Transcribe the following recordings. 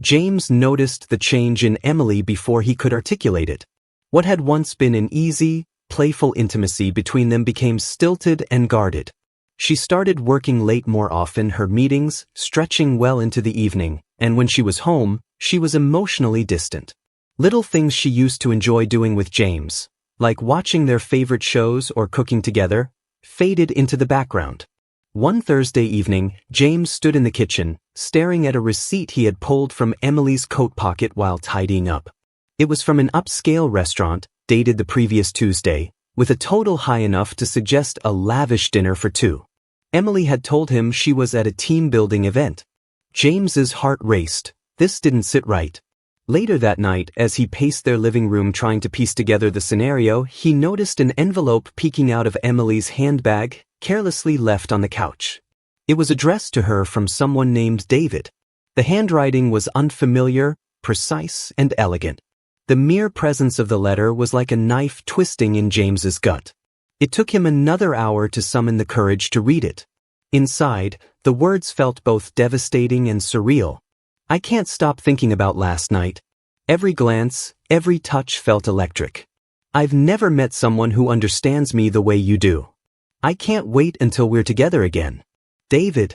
James noticed the change in Emily before he could articulate it. What had once been an easy, playful intimacy between them became stilted and guarded. She started working late more often, her meetings stretching well into the evening, and when she was home, she was emotionally distant. Little things she used to enjoy doing with James, like watching their favorite shows or cooking together, faded into the background. One Thursday evening, James stood in the kitchen, staring at a receipt he had pulled from Emily's coat pocket while tidying up. It was from an upscale restaurant, dated the previous Tuesday, with a total high enough to suggest a lavish dinner for two. Emily had told him she was at a team-building event. James's heart raced. This didn't sit right. Later that night, as he paced their living room trying to piece together the scenario, he noticed an envelope peeking out of Emily's handbag, carelessly left on the couch. It was addressed to her from someone named David. The handwriting was unfamiliar, precise, and elegant. The mere presence of the letter was like a knife twisting in James's gut. It took him another hour to summon the courage to read it. Inside, the words felt both devastating and surreal. I can't stop thinking about last night. Every glance, every touch felt electric. I've never met someone who understands me the way you do. I can't wait until we're together again. David.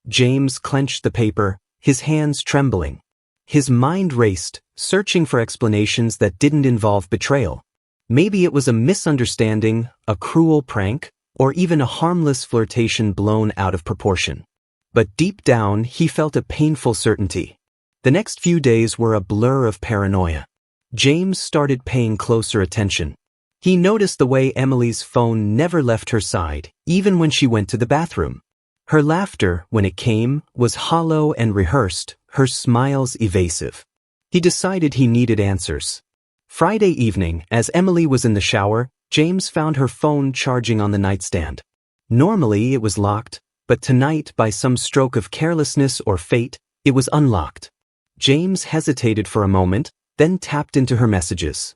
James clenched the paper, his hands trembling. His mind raced, searching for explanations that didn't involve betrayal. Maybe it was a misunderstanding, a cruel prank, or even a harmless flirtation blown out of proportion. But deep down, he felt a painful certainty. The next few days were a blur of paranoia. James started paying closer attention. He noticed the way Emily's phone never left her side, even when she went to the bathroom. Her laughter, when it came, was hollow and rehearsed, her smiles evasive. He decided he needed answers. Friday evening, as Emily was in the shower, James found her phone charging on the nightstand. Normally it was locked, but tonight, by some stroke of carelessness or fate, it was unlocked. James hesitated for a moment, then tapped into her messages.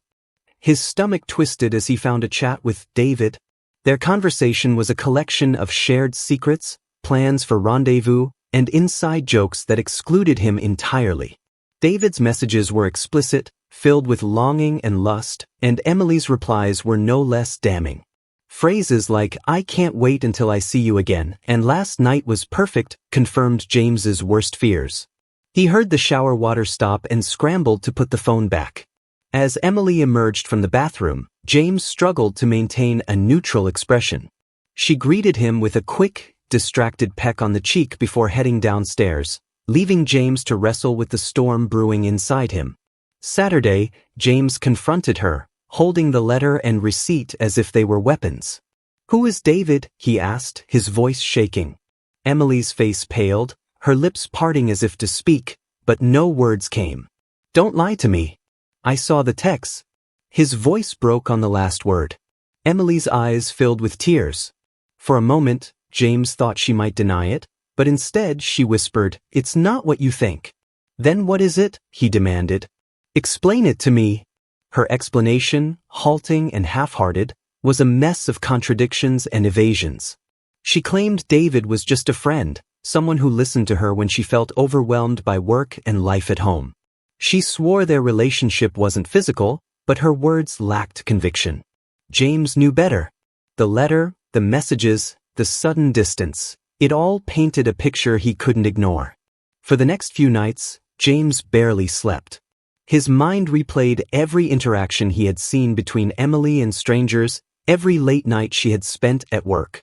His stomach twisted as he found a chat with David. Their conversation was a collection of shared secrets, plans for rendezvous, and inside jokes that excluded him entirely. David's messages were explicit, filled with longing and lust, and Emily's replies were no less damning. Phrases like, "I can't wait until I see you again," and "last night was perfect," confirmed James's worst fears. He heard the shower water stop and scrambled to put the phone back. As Emily emerged from the bathroom, James struggled to maintain a neutral expression. She greeted him with a quick, distracted peck on the cheek before heading downstairs, leaving James to wrestle with the storm brewing inside him. Saturday, James confronted her, holding the letter and receipt as if they were weapons. "Who is David?" he asked, his voice shaking. Emily's face paled, her lips parting as if to speak, but no words came. "Don't lie to me. I saw the text." His voice broke on the last word. Emily's eyes filled with tears. For a moment, James thought she might deny it, but instead she whispered, "It's not what you think." "Then what is it?" he demanded. "Explain it to me." Her explanation, halting and half-hearted, was a mess of contradictions and evasions. She claimed David was just a friend, someone who listened to her when she felt overwhelmed by work and life at home. She swore their relationship wasn't physical, but her words lacked conviction. James knew better. The letter, the messages, the sudden distance, it all painted a picture he couldn't ignore. For the next few nights, James barely slept. His mind replayed every interaction he had seen between Emily and strangers, every late night she had spent at work.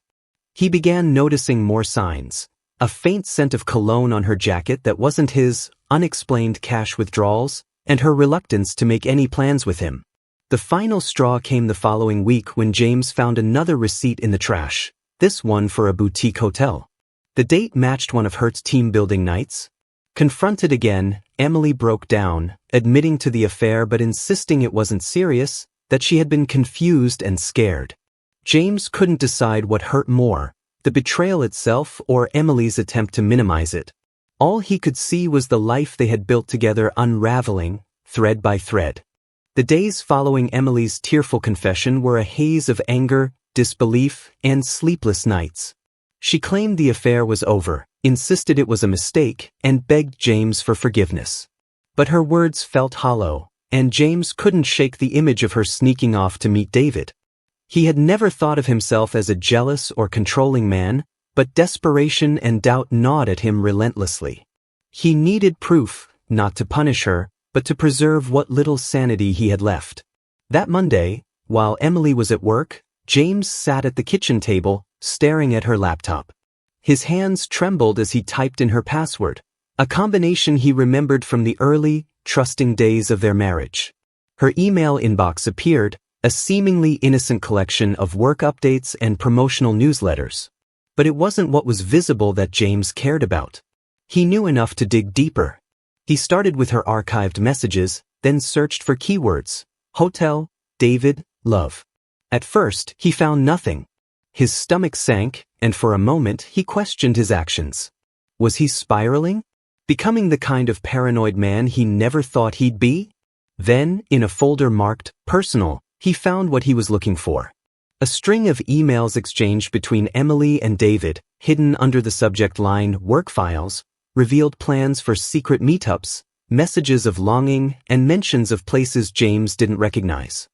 He began noticing more signs. A faint scent of cologne on her jacket that wasn't his, unexplained cash withdrawals, and her reluctance to make any plans with him. The final straw came the following week when James found another receipt in the trash, this one for a boutique hotel. The date matched one of Hert's team-building nights. Confronted again, Emily broke down, admitting to the affair but insisting it wasn't serious, that she had been confused and scared. James couldn't decide what hurt more, the betrayal itself or Emily's attempt to minimize it. All he could see was the life they had built together unraveling, thread by thread. The days following Emily's tearful confession were a haze of anger, disbelief, and sleepless nights. She claimed the affair was over, insisted it was a mistake, and begged James for forgiveness. But her words felt hollow, and James couldn't shake the image of her sneaking off to meet David. He had never thought of himself as a jealous or controlling man, but desperation and doubt gnawed at him relentlessly. He needed proof, not to punish her, but to preserve what little sanity he had left. That Monday, while Emily was at work, James sat at the kitchen table, staring at her laptop. His hands trembled as he typed in her password, a combination he remembered from the early, trusting days of their marriage. Her email inbox appeared, a seemingly innocent collection of work updates and promotional newsletters. But it wasn't what was visible that James cared about. He knew enough to dig deeper. He started with her archived messages, then searched for keywords: hotel, David, love. At first, he found nothing. His stomach sank, and for a moment he questioned his actions. Was he spiraling? Becoming the kind of paranoid man he never thought he'd be? Then, in a folder marked personal, he found what he was looking for. A string of emails exchanged between Emily and David, hidden under the subject line work files, revealed plans for secret meetups, messages of longing, and mentions of places James didn't recognize.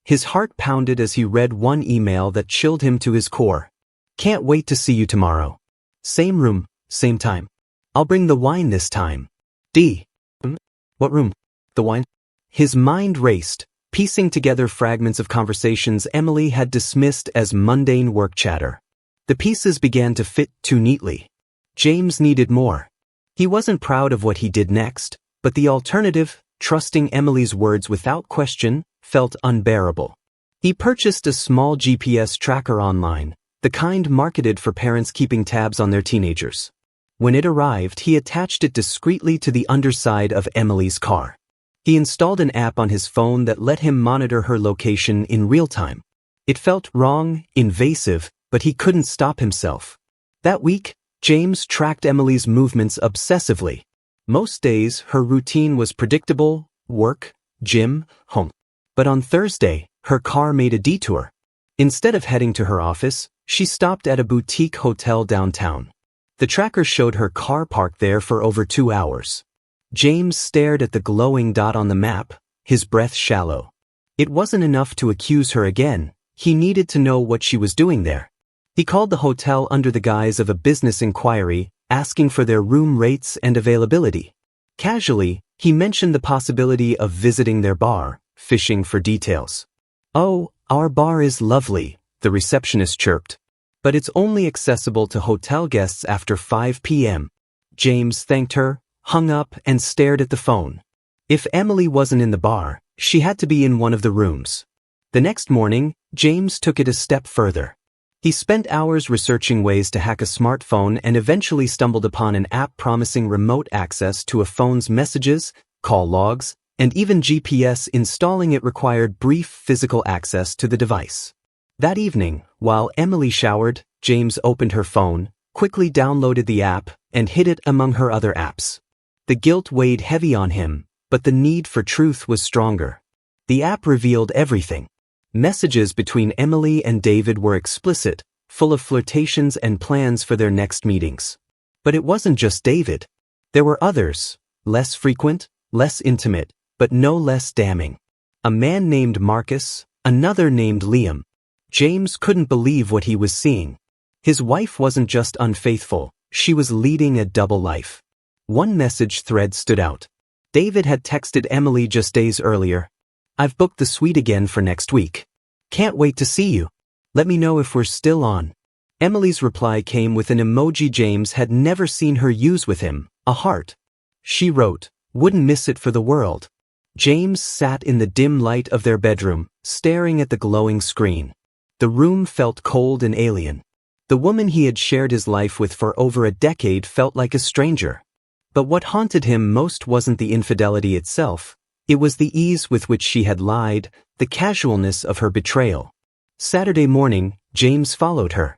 His heart pounded as he read one email that chilled him to his core. Can't wait to see you tomorrow. Same room, same time. I'll bring the wine this time. D. What room? The wine? His mind raced, piecing together fragments of conversations Emily had dismissed as mundane work chatter. The pieces began to fit too neatly. James needed more. He wasn't proud of what he did next, but the alternative, trusting Emily's words without question, felt unbearable. He purchased a small GPS tracker online, the kind marketed for parents keeping tabs on their teenagers. When it arrived, he attached it discreetly to the underside of Emily's car. He installed an app on his phone that let him monitor her location in real time. It felt wrong, invasive, but he couldn't stop himself. That week, James tracked Emily's movements obsessively. Most days, her routine was predictable: work, gym, home. But on Thursday, her car made a detour. Instead of heading to her office, she stopped at a boutique hotel downtown. The tracker showed her car parked there for over 2 hours. James stared at the glowing dot on the map, his breath shallow. It wasn't enough to accuse her again. He needed to know what she was doing there. He called the hotel under the guise of a business inquiry, asking for their room rates and availability. Casually, he mentioned the possibility of visiting their bar, fishing for details. "Oh, our bar is lovely," the receptionist chirped. "But it's only accessible to hotel guests after 5 p.m. James thanked her, hung up, and stared at the phone. If Emily wasn't in the bar, she had to be in one of the rooms. The next morning, James took it a step further. He spent hours researching ways to hack a smartphone and eventually stumbled upon an app promising remote access to a phone's messages, call logs, and even GPS. Installing it required brief physical access to the device. That evening, while Emily showered, James opened her phone, quickly downloaded the app, and hid it among her other apps. The guilt weighed heavy on him, but the need for truth was stronger. The app revealed everything. Messages between Emily and David were explicit, full of flirtations and plans for their next meetings. But it wasn't just David. There were others, less frequent, less intimate, but no less damning. A man named Marcus, another named Liam. James couldn't believe what he was seeing. His wife wasn't just unfaithful, she was leading a double life. One message thread stood out. David had texted Emily just days earlier. "I've booked the suite again for next week. Can't wait to see you. Let me know if we're still on." Emily's reply came with an emoji James had never seen her use with him, a heart. She wrote, "Wouldn't miss it for the world." James sat in the dim light of their bedroom, staring at the glowing screen. The room felt cold and alien. The woman he had shared his life with for over a decade felt like a stranger. But what haunted him most wasn't the infidelity itself. It was the ease with which she had lied, the casualness of her betrayal. Saturday morning, James followed her.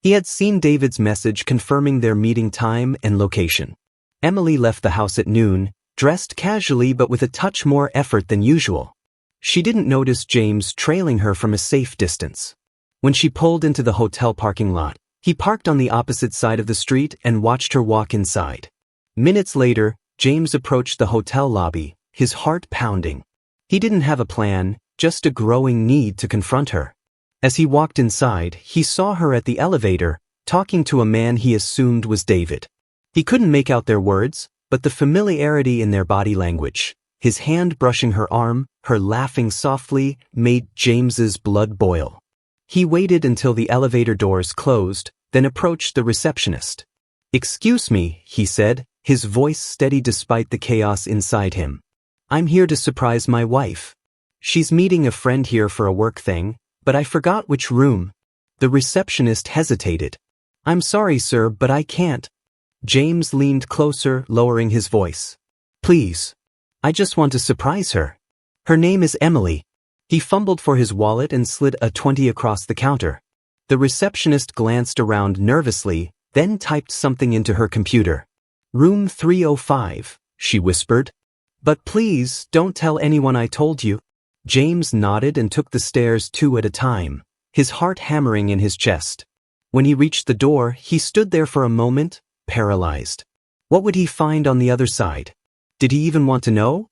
He had seen David's message confirming their meeting time and location. Emily left the house at noon, dressed casually but with a touch more effort than usual. She didn't notice James trailing her from a safe distance. When she pulled into the hotel parking lot, he parked on the opposite side of the street and watched her walk inside. Minutes later, James approached the hotel lobby, his heart pounding. He didn't have a plan, just a growing need to confront her. As he walked inside, he saw her at the elevator, talking to a man he assumed was David. He couldn't make out their words, but the familiarity in their body language, his hand brushing her arm, her laughing softly, made James's blood boil. He waited until the elevator doors closed, then approached the receptionist. "Excuse me," he said, his voice steady despite the chaos inside him. "I'm here to surprise my wife. She's meeting a friend here for a work thing, but I forgot which room." The receptionist hesitated. "I'm sorry, sir, but I can't." James leaned closer, lowering his voice. "Please. I just want to surprise her. Her name is Emily." He fumbled for his wallet and slid a 20 across the counter. The receptionist glanced around nervously, then typed something into her computer. "Room 305, she whispered. "But please, don't tell anyone I told you." James nodded and took the stairs 2 at a time, his heart hammering in his chest. When he reached the door, he stood there for a moment, paralyzed. What would he find on the other side? Did he even want to know?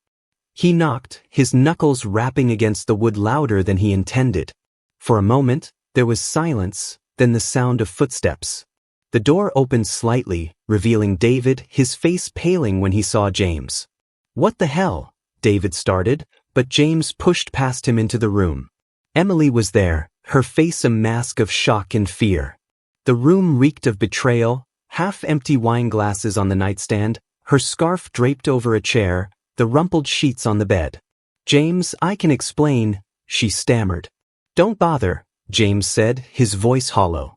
He knocked, his knuckles rapping against the wood louder than he intended. For a moment, there was silence, then the sound of footsteps. The door opened slightly, revealing David, his face paling when he saw James. "What the hell?" David started, but James pushed past him into the room. Emily was there, her face a mask of shock and fear. The room reeked of betrayal, half-empty wine glasses on the nightstand, her scarf draped over a chair, the rumpled sheets on the bed. "James, I can explain," she stammered. "Don't bother," James said, his voice hollow.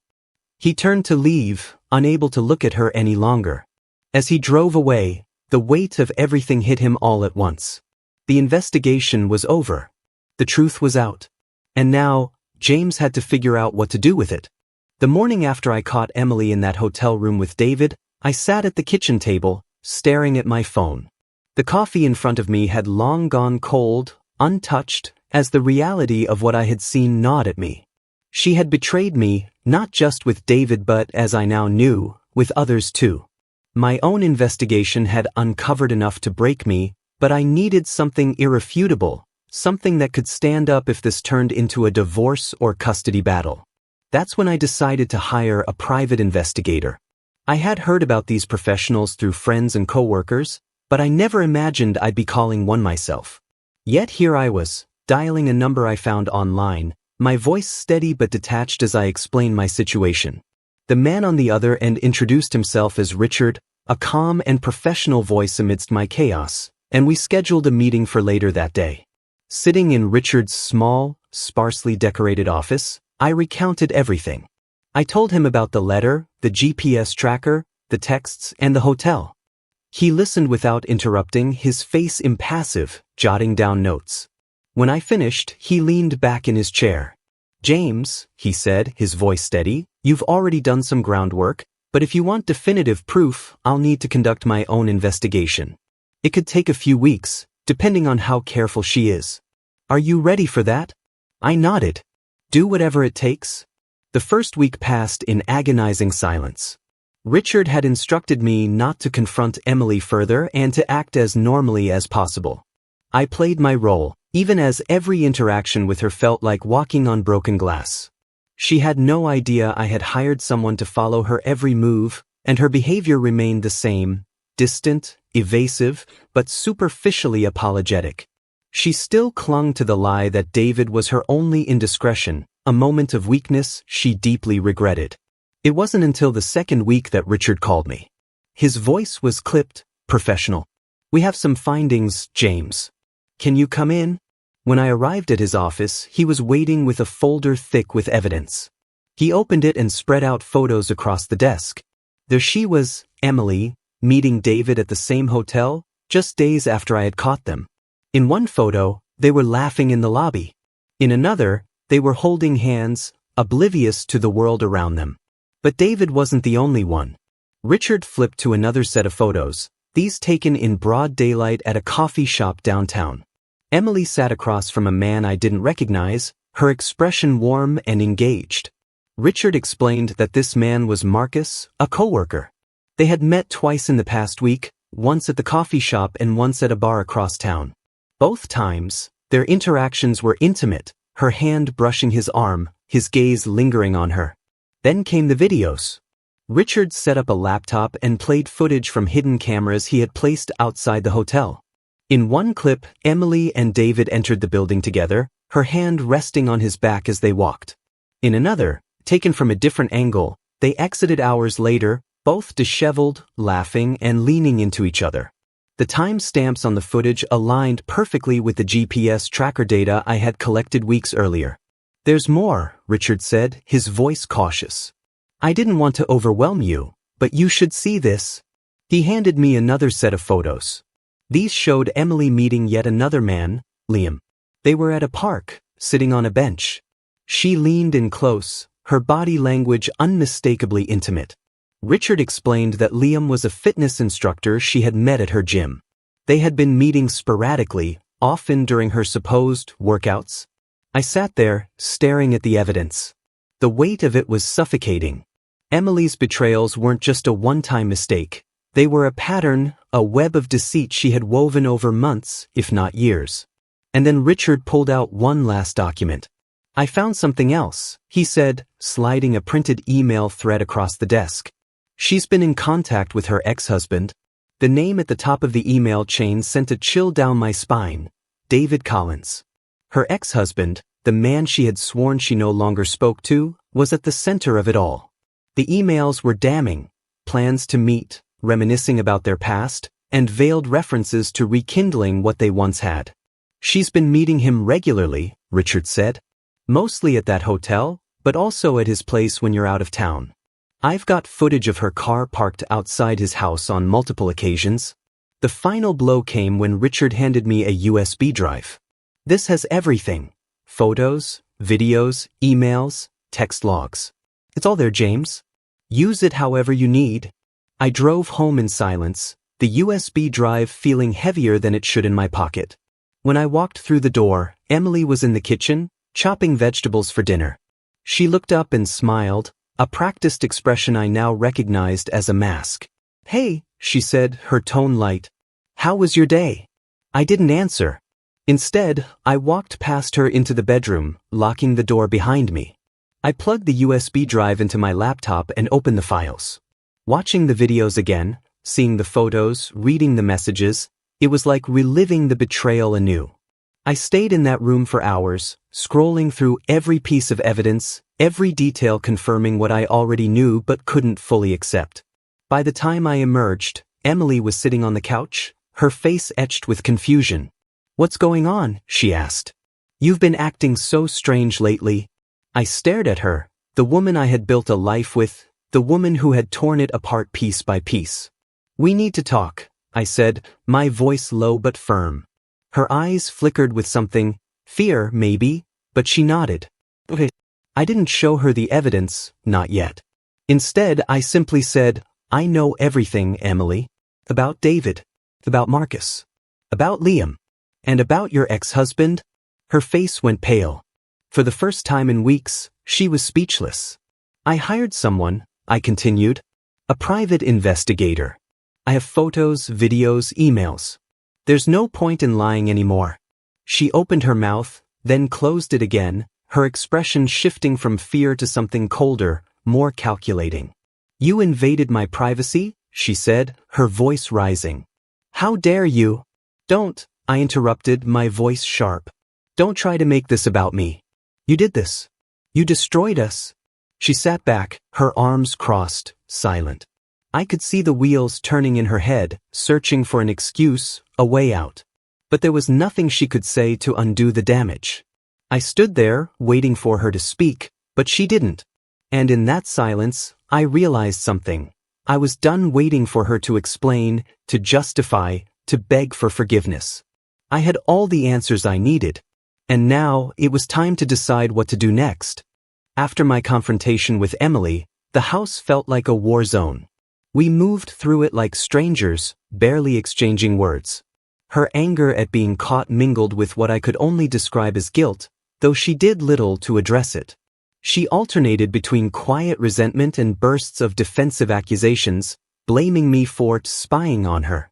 He turned to leave, unable to look at her any longer. As he drove away, the weight of everything hit him all at once. The investigation was over. The truth was out. And now, James had to figure out what to do with it. The morning after I caught Emily in that hotel room with David, I sat at the kitchen table, staring at my phone. The coffee in front of me had long gone cold, untouched, as the reality of what I had seen gnawed at me. She had betrayed me, not just with David but, as I now knew, with others too. My own investigation had uncovered enough to break me, but I needed something irrefutable, something that could stand up if this turned into a divorce or custody battle. That's when I decided to hire a private investigator. I had heard about these professionals through friends and coworkers, but I never imagined I'd be calling one myself. Yet here I was, dialing a number I found online, my voice steady but detached as I explained my situation. The man on the other end introduced himself as Richard, a calm and professional voice amidst my chaos, and we scheduled a meeting for later that day. Sitting in Richard's small, sparsely decorated office, I recounted everything. I told him about the letter, the GPS tracker, the texts, and the hotel. He listened without interrupting, his face impassive, jotting down notes. When I finished, he leaned back in his chair. "James," he said, his voice steady, "you've already done some groundwork, but if you want definitive proof, I'll need to conduct my own investigation. It could take a few weeks, depending on how careful she is. Are you ready for that?" I nodded. "Do whatever it takes." The first week passed in agonizing silence. Richard had instructed me not to confront Emily further and to act as normally as possible. I played my role, even as every interaction with her felt like walking on broken glass. She had no idea I had hired someone to follow her every move, and her behavior remained the same, distant, evasive, but superficially apologetic. She still clung to the lie that David was her only indiscretion, a moment of weakness she deeply regretted. It wasn't until the second week that Richard called me. His voice was clipped, professional. "We have some findings, James. Can you come in?" When I arrived at his office, he was waiting with a folder thick with evidence. He opened it and spread out photos across the desk. There she was, Emily, meeting David at the same hotel, just days after I had caught them. In one photo, they were laughing in the lobby. In another, they were holding hands, oblivious to the world around them. But David wasn't the only one. Richard flipped to another set of photos, these taken in broad daylight at a coffee shop downtown. Emily sat across from a man I didn't recognize, her expression warm and engaged. Richard explained that this man was Marcus, a coworker. They had met twice in the past week, once at the coffee shop and once at a bar across town. Both times, their interactions were intimate, her hand brushing his arm, his gaze lingering on her. Then came the videos. Richard set up a laptop and played footage from hidden cameras he had placed outside the hotel. In one clip, Emily and David entered the building together, her hand resting on his back as they walked. In another, taken from a different angle, they exited hours later, both disheveled, laughing, and leaning into each other. The timestamps on the footage aligned perfectly with the GPS tracker data I had collected weeks earlier. "There's more," Richard said, his voice cautious. "I didn't want to overwhelm you, but you should see this." He handed me another set of photos. These showed Emily meeting yet another man, Liam. They were at a park, sitting on a bench. She leaned in close, her body language unmistakably intimate. Richard explained that Liam was a fitness instructor she had met at her gym. They had been meeting sporadically, often during her supposed workouts. I sat there, staring at the evidence. The weight of it was suffocating. Emily's betrayals weren't just a one-time mistake. They were a pattern, a web of deceit she had woven over months, if not years. And then Richard pulled out one last document. "I found something else," he said, sliding a printed email thread across the desk. "She's been in contact with her ex-husband." The name at the top of the email chain sent a chill down my spine. David Collins. Her ex-husband, the man she had sworn she no longer spoke to, was at the center of it all. The emails were damning. Plans to meet, reminiscing about their past, and veiled references to rekindling what they once had. "She's been meeting him regularly," Richard said. "Mostly at that hotel, but also at his place when you're out of town. I've got footage of her car parked outside his house on multiple occasions." The final blow came when Richard handed me a USB drive. "This has everything. Photos, videos, emails, text logs. It's all there, James. Use it however you need." I drove home in silence, the USB drive feeling heavier than it should in my pocket. When I walked through the door, Emily was in the kitchen, chopping vegetables for dinner. She looked up and smiled, a practiced expression I now recognized as a mask. "Hey," she said, her tone light. "How was your day?" I didn't answer. Instead, I walked past her into the bedroom, locking the door behind me. I plugged the USB drive into my laptop and opened the files. Watching the videos again, seeing the photos, reading the messages, it was like reliving the betrayal anew. I stayed in that room for hours, scrolling through every piece of evidence, every detail confirming what I already knew but couldn't fully accept. By the time I emerged, Emily was sitting on the couch, her face etched with confusion. "What's going on?" she asked. "You've been acting so strange lately." I stared at her, the woman I had built a life with, the woman who had torn it apart piece by piece. "We need to talk," I said, my voice low but firm. Her eyes flickered with something, fear maybe, but she nodded. "Okay." I didn't show her the evidence, not yet. Instead, I simply said, "I know everything, Emily. About David. About Marcus. About Liam. And about your ex-husband." Her face went pale. For the first time in weeks, she was speechless. "I hired someone," I continued. "A private investigator. I have photos, videos, emails. There's no point in lying anymore." She opened her mouth, then closed it again, her expression shifting from fear to something colder, more calculating. "You invaded my privacy," she said, her voice rising. "How dare you?" "Don't," I interrupted, my voice sharp. "Don't try to make this about me. You did this. You destroyed us." She sat back, her arms crossed, silent. I could see the wheels turning in her head, searching for an excuse, a way out. But there was nothing she could say to undo the damage. I stood there, waiting for her to speak, but she didn't. And in that silence, I realized something. I was done waiting for her to explain, to justify, to beg for forgiveness. I had all the answers I needed. And now, it was time to decide what to do next. After my confrontation with Emily, the house felt like a war zone. We moved through it like strangers, barely exchanging words. Her anger at being caught mingled with what I could only describe as guilt, though she did little to address it. She alternated between quiet resentment and bursts of defensive accusations, blaming me for spying on her.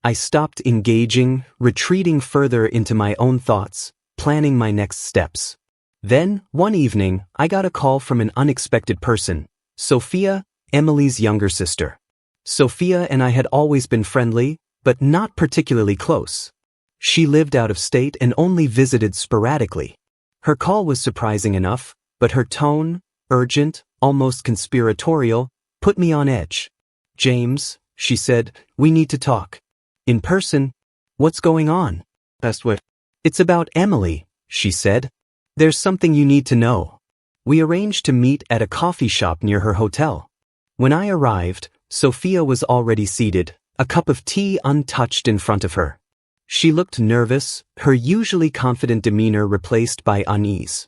I stopped engaging, retreating further into my own thoughts, planning my next steps. Then, one evening, I got a call from an unexpected person, Sophia, Emily's younger sister. Sophia and I had always been friendly, but not particularly close. She lived out of state and only visited sporadically. Her call was surprising enough, but her tone, urgent, almost conspiratorial, put me on edge. "James," she said, "we need to talk. In person." "What's going on?" asked Whit. "It's about Emily," she said. "There's something you need to know." We arranged to meet at a coffee shop near her hotel. When I arrived, Sophia was already seated, a cup of tea untouched in front of her. She looked nervous, her usually confident demeanor replaced by unease.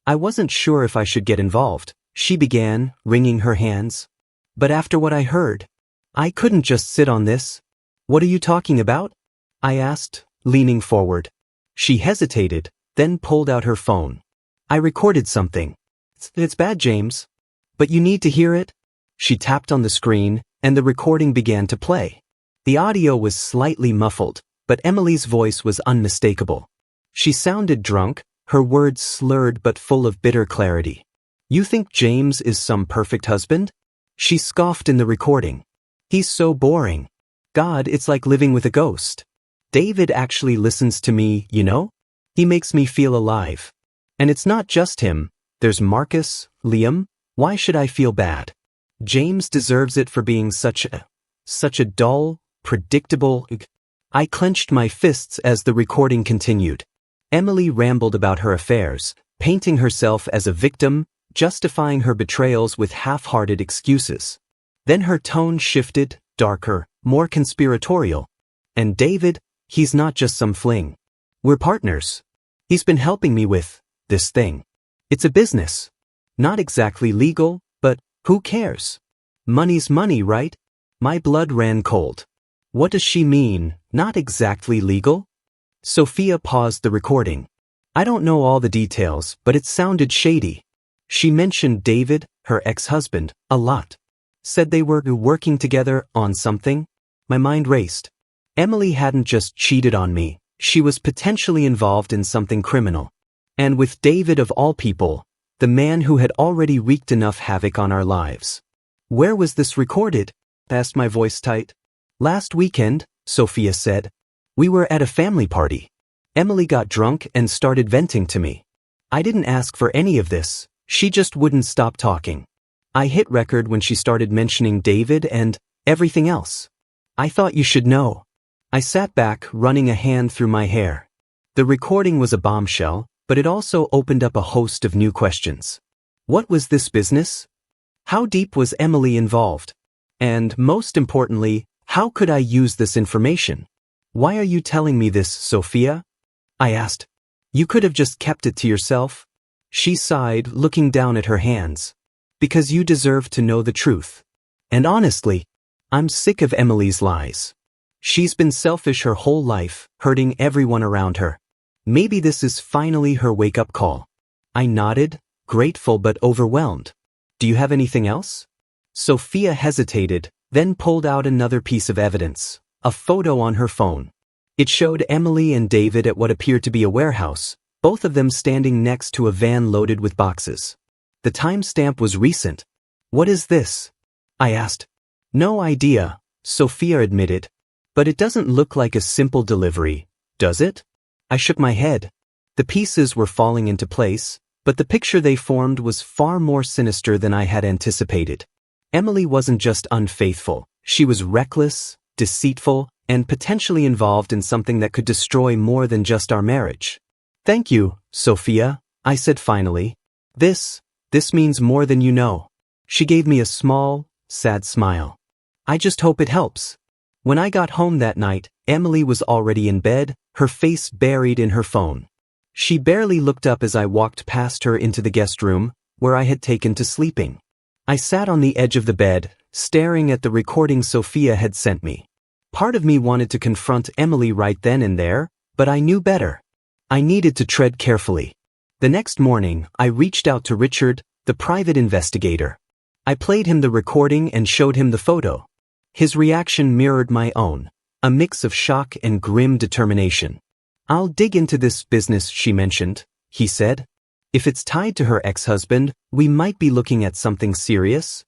"I wasn't sure if I should get involved," she began, wringing her hands. "But after what I heard, I couldn't just sit on this." "What are you talking about?" I asked, leaning forward. She hesitated, then pulled out her phone. "I recorded something. It's bad, James. But you need to hear it." She tapped on the screen, and the recording began to play. The audio was slightly muffled, but Emily's voice was unmistakable. She sounded drunk, her words slurred but full of bitter clarity. "You think James is some perfect husband?" She scoffed in the recording. "He's so boring. God, it's like living with a ghost. David actually listens to me, you know? He makes me feel alive. And it's not just him. There's Marcus, Liam. Why should I feel bad? James deserves it for being such a dull, predictable..." I clenched my fists as the recording continued. Emily rambled about her affairs, painting herself as a victim, justifying her betrayals with half-hearted excuses. Then her tone shifted, darker, more conspiratorial. "And David, he's not just some fling. We're partners. He's been helping me with this thing. It's a business. Not exactly legal, but who cares? Money's money, right?" My blood ran cold. What does she mean, not exactly legal? Sophia paused the recording. "I don't know all the details, but it sounded shady. She mentioned David, her ex-husband, a lot. Said they were working together on something." My mind raced. Emily hadn't just cheated on me, she was potentially involved in something criminal. And with David of all people, the man who had already wreaked enough havoc on our lives. "Where was this recorded?" asked my voice tight. "Last weekend," Sophia said. "We were at a family party. Emily got drunk and started venting to me. I didn't ask for any of this, she just wouldn't stop talking. I hit record when she started mentioning David and everything else. I thought you should know." I sat back, running a hand through my hair. The recording was a bombshell, but it also opened up a host of new questions. What was this business? How deep was Emily involved? And, most importantly, how could I use this information? "Why are you telling me this, Sophia?" I asked. "You could have just kept it to yourself." She sighed, looking down at her hands. "Because you deserve to know the truth. And honestly, I'm sick of Emily's lies. She's been selfish her whole life, hurting everyone around her. Maybe this is finally her wake-up call." I nodded, grateful but overwhelmed. "Do you have anything else?" Sophia hesitated, then pulled out another piece of evidence, a photo on her phone. It showed Emily and David at what appeared to be a warehouse, both of them standing next to a van loaded with boxes. The timestamp was recent. "What is this?" I asked. "No idea," Sophia admitted. "But it doesn't look like a simple delivery, does it?" I shook my head. The pieces were falling into place, but the picture they formed was far more sinister than I had anticipated. Emily wasn't just unfaithful, she was reckless, deceitful, and potentially involved in something that could destroy more than just our marriage. "Thank you, Sophia," I said finally. This means more than you know." She gave me a small, sad smile. "I just hope it helps." When I got home that night, Emily was already in bed, her face buried in her phone. She barely looked up as I walked past her into the guest room, where I had taken to sleeping. I sat on the edge of the bed, staring at the recording Sophia had sent me. Part of me wanted to confront Emily right then and there, but I knew better. I needed to tread carefully. The next morning, I reached out to Richard, the private investigator. I played him the recording and showed him the photo. His reaction mirrored my own, a mix of shock and grim determination. "I'll dig into this business she mentioned," he said. "If it's tied to her ex-husband, we might be looking at something serious."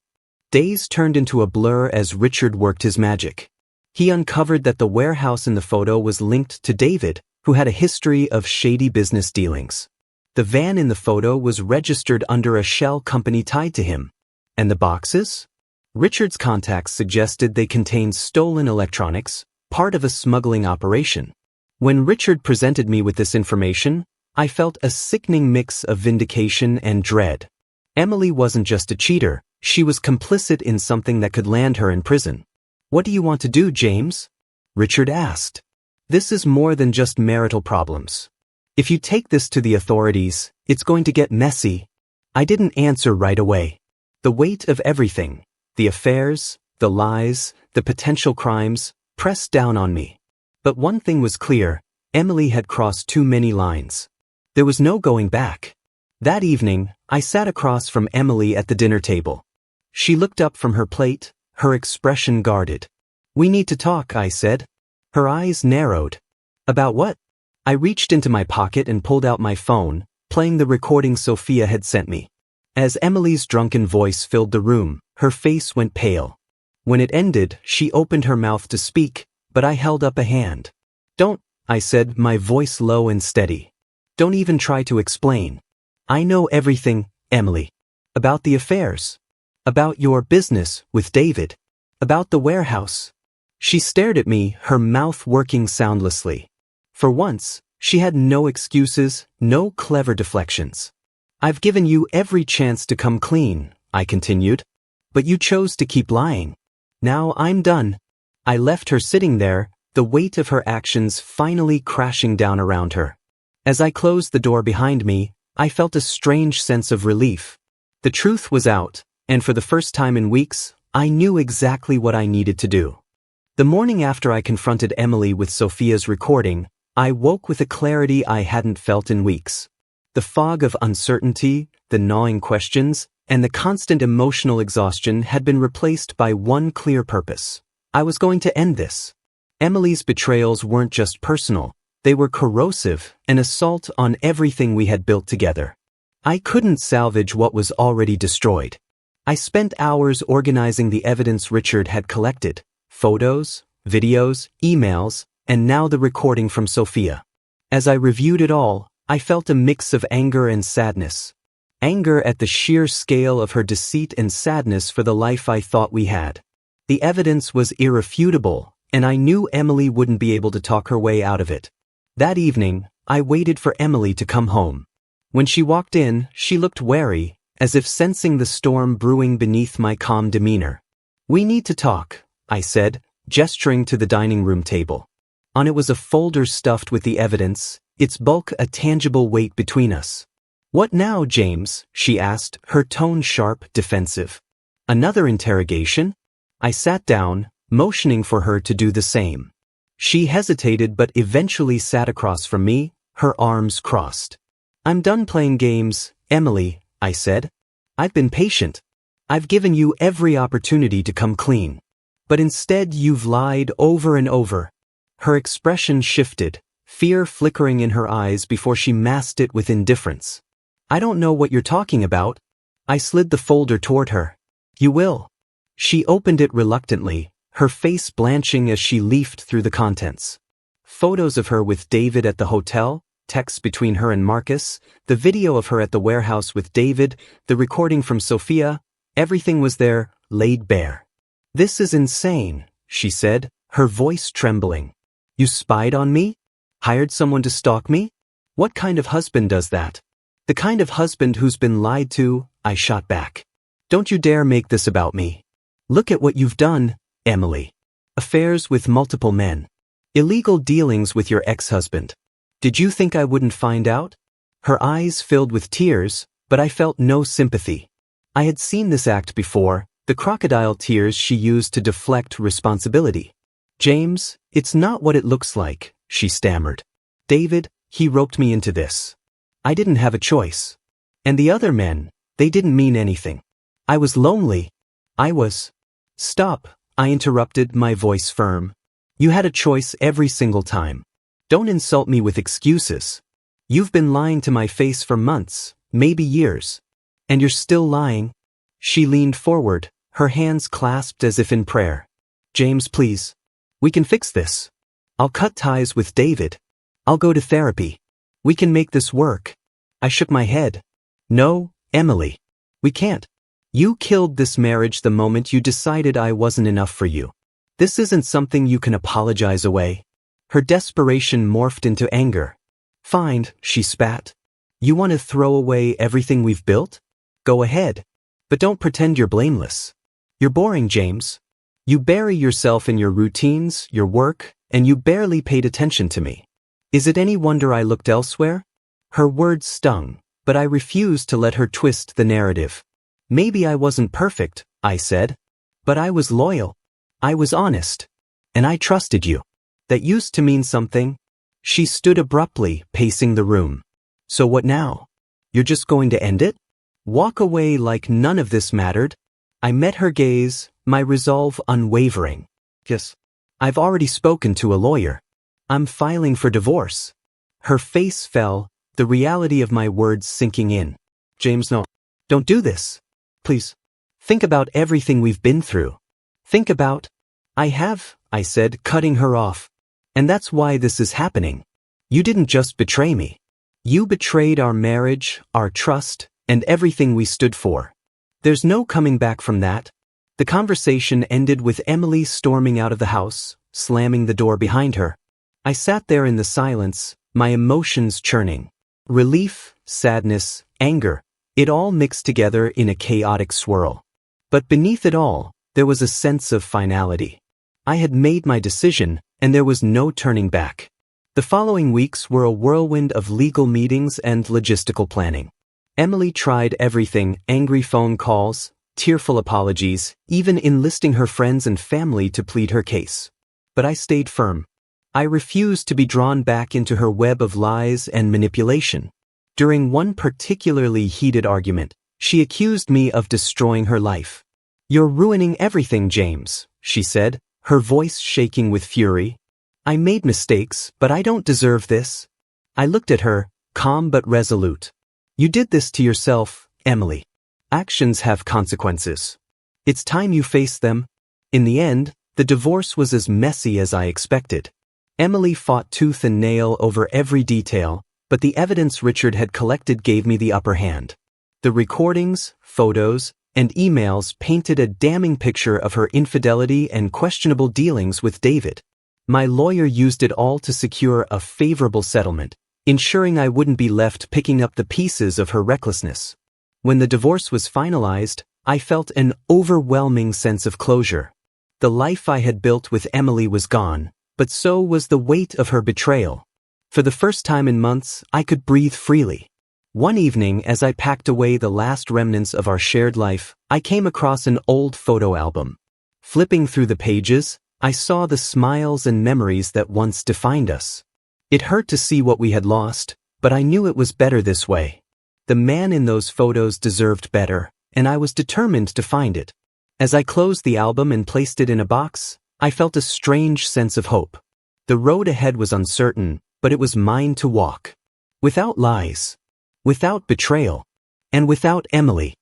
Days turned into a blur as Richard worked his magic. He uncovered that the warehouse in the photo was linked to David, who had a history of shady business dealings. The van in the photo was registered under a shell company tied to him. And the boxes? Richard's contacts suggested they contained stolen electronics, part of a smuggling operation. When Richard presented me with this information, I felt a sickening mix of vindication and dread. Emily wasn't just a cheater, she was complicit in something that could land her in prison. "What do you want to do, James?" Richard asked. "This is more than just marital problems. If you take this to the authorities, it's going to get messy." I didn't answer right away. The weight of everything, the affairs, the lies, the potential crimes, pressed down on me. But one thing was clear, Emily had crossed too many lines. There was no going back. That evening, I sat across from Emily at the dinner table. She looked up from her plate, her expression guarded. "We need to talk," I said. Her eyes narrowed. "About what?" I reached into my pocket and pulled out my phone, playing the recording Sophia had sent me. As Emily's drunken voice filled the room, her face went pale. When it ended, she opened her mouth to speak, but I held up a hand. "Don't," I said, my voice low and steady. "Don't even try to explain. I know everything, Emily. About the affairs. About your business with David. About the warehouse." She stared at me, her mouth working soundlessly. For once, she had no excuses, no clever deflections. "I've given you every chance to come clean," I continued. "But you chose to keep lying. Now I'm done." I left her sitting there, the weight of her actions finally crashing down around her. As I closed the door behind me, I felt a strange sense of relief. The truth was out, and for the first time in weeks, I knew exactly what I needed to do. The morning after I confronted Emily with Sophia's recording, I woke with a clarity I hadn't felt in weeks. The fog of uncertainty, the gnawing questions, and the constant emotional exhaustion had been replaced by one clear purpose. I was going to end this. Emily's betrayals weren't just personal, they were corrosive, an assault on everything we had built together. I couldn't salvage what was already destroyed. I spent hours organizing the evidence Richard had collected. Photos, videos, emails, and now the recording from Sophia. As I reviewed it all, I felt a mix of anger and sadness. Anger at the sheer scale of her deceit and sadness for the life I thought we had. The evidence was irrefutable, and I knew Emily wouldn't be able to talk her way out of it. That evening, I waited for Emily to come home. When she walked in, she looked wary, as if sensing the storm brewing beneath my calm demeanor. "We need to talk," I said, gesturing to the dining room table. On it was a folder stuffed with the evidence, its bulk a tangible weight between us. "What now, James?" she asked, her tone sharp, defensive. "Another interrogation?" I sat down, motioning for her to do the same. She hesitated but eventually sat across from me, her arms crossed. "I'm done playing games, Emily," I said. "I've been patient. I've given you every opportunity to come clean. But instead you've lied over and over." Her expression shifted, fear flickering in her eyes before she masked it with indifference. "I don't know what you're talking about." I slid the folder toward her. "You will." She opened it reluctantly, her face blanching as she leafed through the contents. Photos of her with David at the hotel, texts between her and Marcus, the video of her at the warehouse with David, the recording from Sophia, everything was there, laid bare. "This is insane," she said, her voice trembling. "You spied on me? Hired someone to stalk me? What kind of husband does that?" "The kind of husband who's been lied to," I shot back. "Don't you dare make this about me. Look at what you've done, Emily. Affairs with multiple men. Illegal dealings with your ex-husband. Did you think I wouldn't find out?" Her eyes filled with tears, but I felt no sympathy. I had seen this act before, the crocodile tears she used to deflect responsibility. "James, it's not what it looks like," she stammered. "David, he roped me into this. I didn't have a choice. And the other men, they didn't mean anything. I was lonely. I was—" "Stop," I interrupted, my voice firm. You had a choice every single time. Don't insult me with excuses. You've been lying to my face for months, maybe years. And you're still lying. She leaned forward, her hands clasped as if in prayer. James, please. We can fix this. I'll cut ties with David. I'll go to therapy. We can make this work. I shook my head. No, Emily. We can't. You killed this marriage the moment you decided I wasn't enough for you. This isn't something you can apologize away. Her desperation morphed into anger. Fine, she spat. You want to throw away everything we've built? Go ahead. But don't pretend you're blameless. You're boring, James. You bury yourself in your routines, your work, and you barely paid attention to me. Is it any wonder I looked elsewhere? Her words stung, but I refused to let her twist the narrative. Maybe I wasn't perfect, I said. But I was loyal. I was honest. And I trusted you. That used to mean something. She stood abruptly, pacing the room. So what now? You're just going to end it? Walk away like none of this mattered? I met her gaze, my resolve unwavering. Yes. I've already spoken to a lawyer. I'm filing for divorce. Her face fell, the reality of my words sinking in. James, no. Don't do this. Please. Think about everything we've been through. Think about. I have, I said, cutting her off. And that's why this is happening. You didn't just betray me. You betrayed our marriage, our trust, and everything we stood for. There's no coming back from that. The conversation ended with Emily storming out of the house, slamming the door behind her. I sat there in the silence, my emotions churning. Relief, sadness, anger, it all mixed together in a chaotic swirl. But beneath it all, there was a sense of finality. I had made my decision, and there was no turning back. The following weeks were a whirlwind of legal meetings and logistical planning. Emily tried everything, angry phone calls, tearful apologies, even enlisting her friends and family to plead her case. But I stayed firm. I refused to be drawn back into her web of lies and manipulation. During one particularly heated argument, she accused me of destroying her life. You're ruining everything, James, she said, her voice shaking with fury. I made mistakes, but I don't deserve this. I looked at her, calm but resolute. You did this to yourself, Emily. Actions have consequences. It's time you face them. In the end, the divorce was as messy as I expected. Emily fought tooth and nail over every detail, but the evidence Richard had collected gave me the upper hand. The recordings, photos, and emails painted a damning picture of her infidelity and questionable dealings with David. My lawyer used it all to secure a favorable settlement, ensuring I wouldn't be left picking up the pieces of her recklessness. When the divorce was finalized, I felt an overwhelming sense of closure. The life I had built with Emily was gone, but so was the weight of her betrayal. For the first time in months, I could breathe freely. One evening, as I packed away the last remnants of our shared life, I came across an old photo album. Flipping through the pages, I saw the smiles and memories that once defined us. It hurt to see what we had lost, but I knew it was better this way. The man in those photos deserved better, and I was determined to find it. As I closed the album and placed it in a box, I felt a strange sense of hope. The road ahead was uncertain, but it was mine to walk. Without lies. Without betrayal. And without Emily.